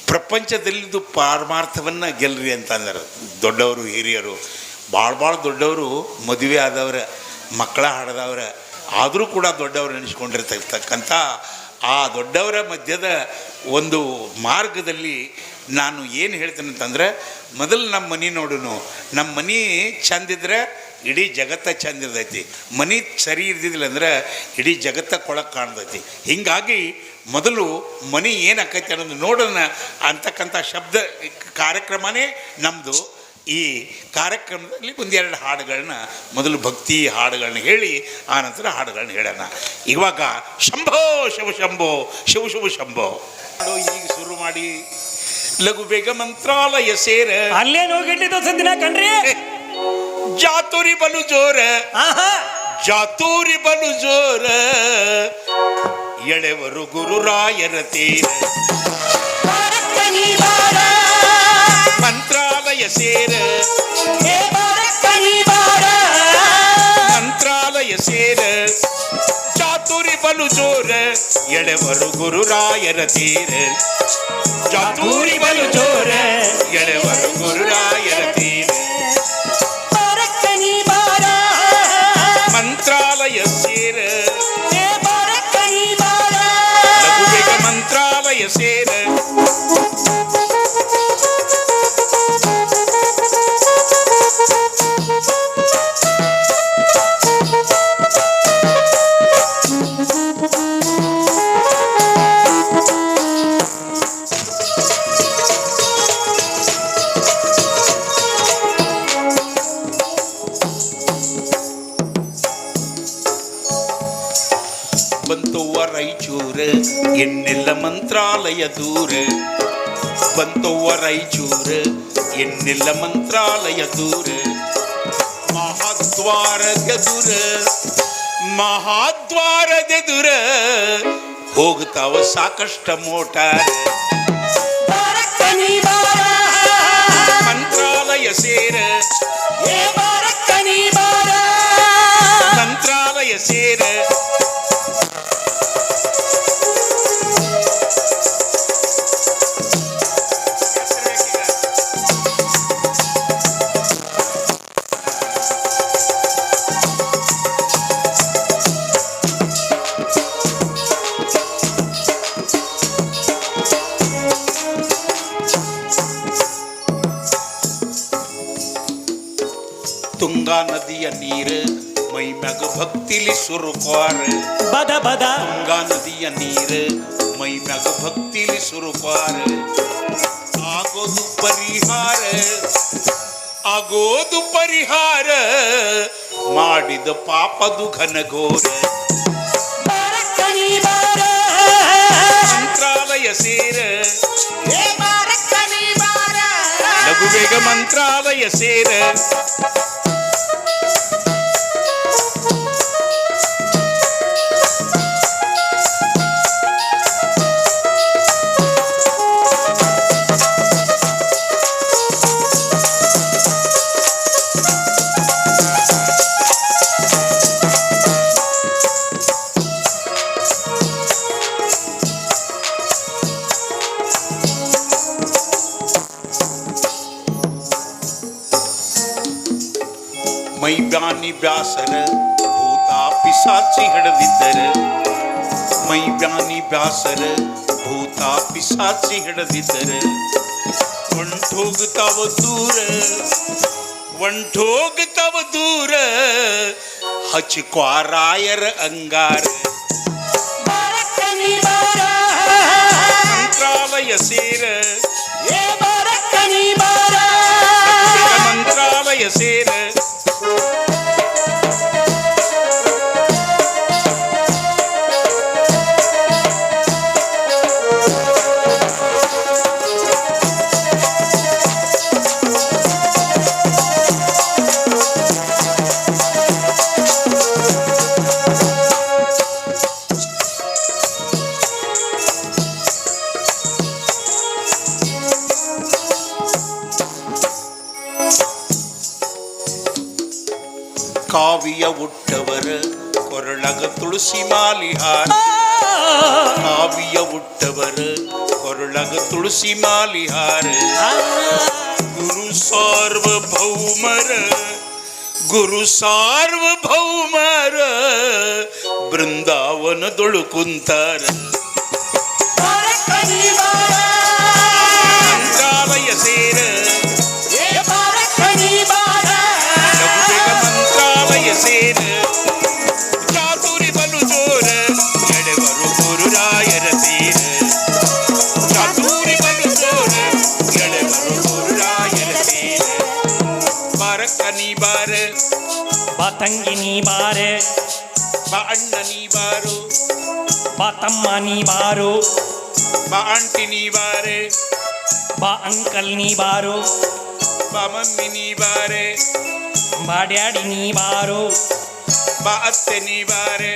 ಪ್ರಪಂಚದಲ್ಲಿದ್ದು ಪಾರಮಾರ್ಥವನ್ನು ಗೆಲ್ರಿ ಅಂತ ಅಂದರು ದೊಡ್ಡವರು ಹಿರಿಯರು. ಭಾಳ ದೊಡ್ಡವರು ಮದುವೆ ಆದವ್ರ, ಮಕ್ಕಳ ಹಾಡದವ್ರ, ಆದರೂ ಕೂಡ ದೊಡ್ಡವರು ನೆನೆಸ್ಕೊಂಡಿರ್ತಕ್ಕಂಥ ಆ ದೊಡ್ಡವರ ಮಧ್ಯದ ಒಂದು ಮಾರ್ಗದಲ್ಲಿ ನಾನು ಏನು ಹೇಳ್ತೇನೆ ಅಂತಂದರೆ, ಮೊದಲು ನಮ್ಮ ಮನೆ ನೋಡುನು. ನಮ್ಮ ಮನೆ ಚಂದಿದ್ರೆ ಇಡೀ ಜಗತ್ತ ಚಂದ ಇರ್ತೈತಿ. ಮನೆ ಸರಿ ಇರ್ದಿದ್ದಿಲ್ಲ ಅಂದ್ರೆ ಇಡೀ ಜಗತ್ತ ಕೊಳಕ್ಕೆ ಕಾಣ್ತೈತಿ. ಹೀಗಾಗಿ ಮೊದಲು ಮನೆ ಏನಾಕೈತಿ ಅನ್ನೋದು ನೋಡೋಣ ಅಂತಕ್ಕಂಥ ಶಬ್ದ ಕಾರ್ಯಕ್ರಮನೇ ನಮ್ಮದು. ಈ ಕಾರ್ಯಕ್ರಮದಲ್ಲಿ ಒಂದೆರಡು ಹಾಡುಗಳನ್ನ, ಮೊದಲು ಭಕ್ತಿ ಹಾಡುಗಳನ್ನ ಹೇಳಿ ಆನಂತರ ಹಾಡುಗಳನ್ನ ಹೇಳೋಣ. ಇವಾಗ ಶಂಭೋ ಶಿವ ಶಂಭೋ ಶಿವ ಶಿವ ಶಂಭೋ ಈಗ ಶುರು ಮಾಡಿ ಲಘು ಬೇಗ ಮಂತ್ರಾಲಯ ಸೇರ ಅಲ್ಲೇನು ಹೋಗಿಟ್ಟಿದ್ದು ಸದ್ದಿನ ಕಣ್ರಿ. ಜಾತುರಿ ಬಲು ಜೋರ, ಜಾತೂರಿ ಬಲು ಜೋರ, ಎಳೆವರು ಗುರುರಾಯರ ತೀರ ಮಂತ್ರಾಲಯ ಸೇರ, ಮಂತ್ರಾಲಯ ಸೇರ, ಚಾತುರಿ ಬಲು ಜೋರ, ಎಳೆವರು ಗುರುರಾಯರ ತೀರ, ಚಾತುರಿ ಬಲು ಜೋರ, ಎಳೆವರು ಗುರುರಾಯರ ತೀರ ಮಂತ್ರಾಲಯ ಸೇರ, ಲಘು ಬೇಗ ಮಂತ್ರಾಲಯ ಸೇರ. ಬಂತವ್ವ ರಾಯಚೂರ ಎನ್ನೆಲ್ಲ ಮಂತ್ರಾಲಯ ದೂರ, ಬಂತವ್ವ ರಾಯಚೂರ ಎನ್ನೆಲ್ಲ ಮಂತ್ರಾಲಯ ದೂರ, ಮಹಾದ್ವಾರದೆದುರ, ಮಹಾದ್ವಾರದೆದುರ ಹೋಗ್ತಾವ ಸಾಕಷ್ಟ ಮೋಟಾರ್. ಮಂತ್ರಾಲಯ ಸೇರ, ಮಂತ್ರಾಲಯ ಸೇರ, ತುಂಗಾ ನದಿಯ ನೀರ ಮೈ ಮ್ಯಾಗ ಭಕ್ತಿಲಿ ಸುರುಪಾರ, ಬದ ಬದ ತುಂಗಾ ನದಿಯ ನೀರ ಮೈ ಮ್ಯಾಗ ಭಕ್ತಿಲಿ ಸುರುಪಾರ, ಆಗೋದು ಪರಿಹಾರ, ಆಗೋದು ಪರಿಹಾರ, ಮಾಡಿದ ಪಾಪದು ಘನಘೋರ. ಮಂತ್ರಾಲಯ ಸೇರ, ಲಘು ಬೇಗ ಮಂತ್ರಾಲಯ ಸೇರ. ಮೈ ಬ್ಯಾನಿ ಬ್ಯಾಸರ ಭೂತ ಪಿಸಾಚಿ ಹಿಡದಿದ್ದರೆ, ಮೈ ಬ್ಯಾನಿ ಬ್ಯಾಸರ ಭೂತ ಪಿಸಾಚಿ ಹಿಡದಿದ್ದರೆ, ಹೊಂಟೋಗ್ತಾವ ದೂರ, ಹೊಂಟೋಗ್ತಾವ ದೂರ, ಹಚ್ಚಿಕ್ವಾರಾಯರ ಅಂಗಾರ. ಮಂತ್ರಾಲಯ ಸೇರ, ಮಂತ್ರಾಲಯ ಸೇರ. ಕಾವಿಯ ಹುಟ್ಟವರ ಕೊರಳಗ ತುಳಸಿ ಮಾಲಿಹಾರ, ಕಾವಿಯ ಹುಟ್ಟವರ ಕೊರಳ ಒಳಗ ತುಳಸಿ ಮಾಲಿಹಾರ ಗುರು ಸಾರ್ವಭೌಮರ ಗುರು ಸಾರ್ವಭೌಮರ ಬೃಂದಾವನದೊಳು ಕುಂತಾರ ಮಂತ್ರಾಲಯ ಸೇರ ಮಂತ್ರಾಲಯ ಸೇರ ಚಾತುರಿ ಬಲು ಜೋರ ಎಡೆವರು ಗುರುರಾಯರ ತೀರ ಚಾತುರಿ ಬಲು ಜೋರ ಎಡೆವರು ಗುರುರಾಯರ ತೀರ ಬಾರಕ್ಕ ನೀ ಬಾರ ಬಾ ತಂಗಿ ನೀ ಬಾರೆ ಬಾ ಅಣ್ಣ ನೀ ಬಾರು ಬಾ ತಮ್ಮ ನೀ ಬಾರು ಬಾ ಆಂಟಿ ನೀ ಬಾರೆ ಬಾ ಅಂಕಲ್ ನೀ ಬಾರು ಬಾ ಮಮ್ಮಿ ನೀ ಬಾರೆ ಬಾ ಡ್ಯಾಡಿ ನೀ ಬಾರು ಬಾ ಅತ್ತೆ ನೀ ಬಾರೆ